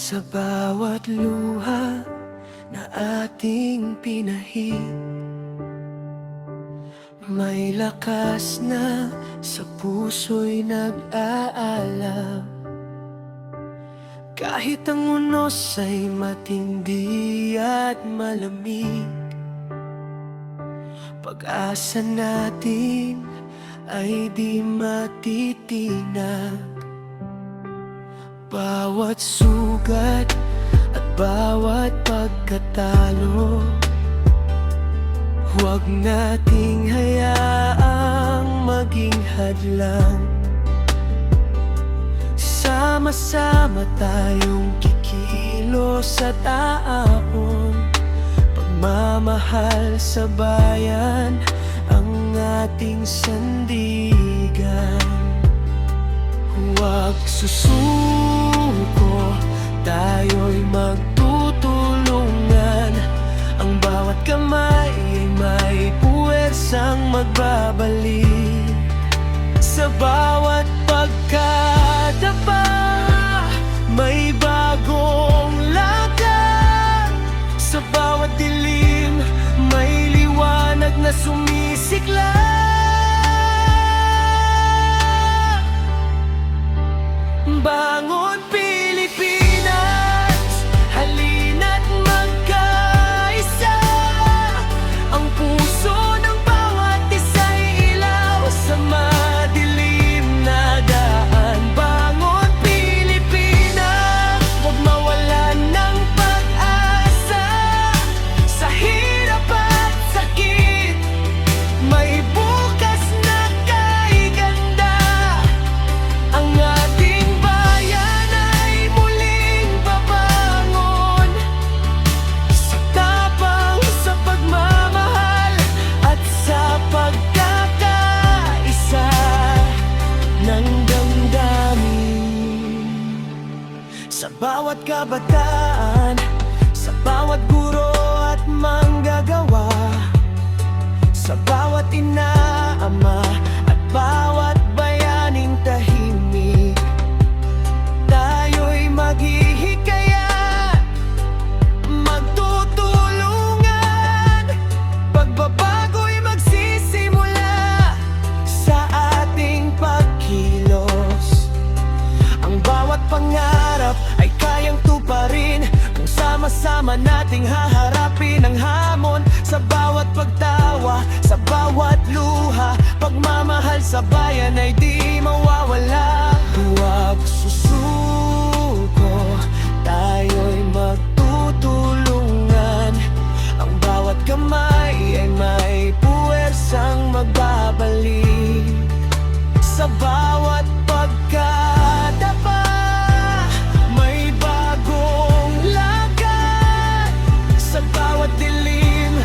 Sa bawat luha na ating pinahid, may lakas na sa puso'y nag-aalab. Kahit ang unos ay matindi at malamig, pag-asa natin ay di matitinag. Bawat sugat at bawat pagkatalo, huwag nating hayaang maging hadlang. Sama-sama tayong kikilos at aahon, pagmamahal sa bayan ang ating sandigan. Huwag susuko, tayo'y magtutulungan. Ang bawat kamay ay may puwersang magbabalik. Sa bawat pagkadapa, may bagong lakad. Sa bawat dilim, may liwanag na sumisikla. Bangon Pilipinas, halina't magkaisa. Ang puso ng bawat isa'y ilaw sa madilim na daan. Bangon Pilipinas, huwag mawalan ng pag-asa. Sa hirap at sakit, may bukas na kay ganda. Ang ating bayan ay muling babangon, sa tapang, sa pagmamahal at sa pagkakaisa ng damdamin. Sa bawat kabataan, sa bawat guro at manggagawa, sa bawat ina, ama at bawat bayaning tahimik, tayo'y maghihikayat, magtutulungan. Pagbabago'y magsisimula sa ating pagkilos. Ang bawat pangarap ay kayang tuparin kung sama-sama nating haharapin ang hamon. Sa bawat pagtawa, sa bawat luha, pagmamahal sa bayan ay di mawawala. Huwag susuko, tayo'y magtutulungan. Ang bawat kamay ay may puwersang magbabalik. Sa bawat pagkadapa, may bagong lakad. Sa bawat dilim,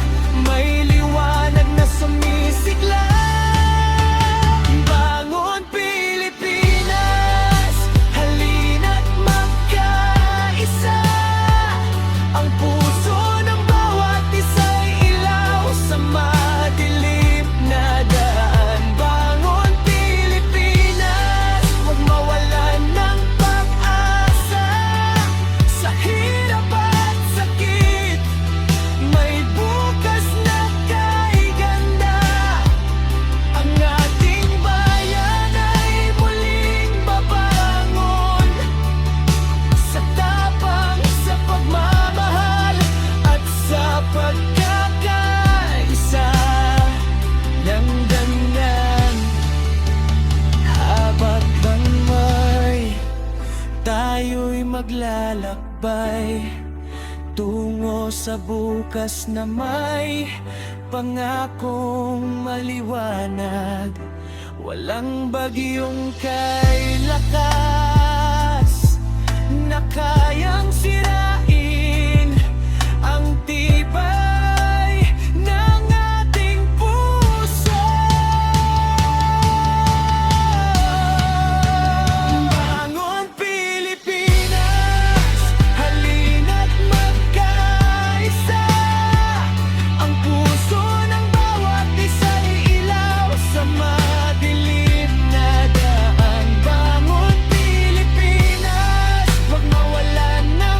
may liwanag na sumisikla. Bangon Pilipinas, halina't magkaisa. Ang puso ng bawat isa'y ilaw sa madilim na daan. Bangon Pilipinas, huwag mawalan ng pag-asa. Sa hirap at sakit, may bukas na kay ganda. Ang ating bayan ay muling babangon, sa tapang, sa pagmamahal at sa pagkakaisa ng damdamin. Habang kamay, tayo'y maglalakbay tungo sa bukas na may pangakong maliwanag. Walang bagyong kay lakas na kayang sirain ang tibay ng ating puso. Bangon Pilipinas, halina't magkaisa. Ang puso ng bawat isa'y ilaw sa madilim na daan. Bangon Pilipinas, huwag mawalan ng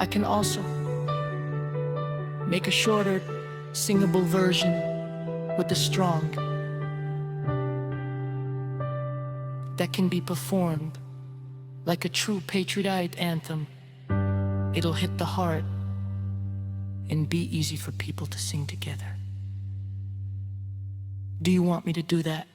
I can also make a shorter, singable version with the strong that can be performed like a true patriotic anthem. It'll hit the heart and be easy for people to sing together. Do you want me to do that?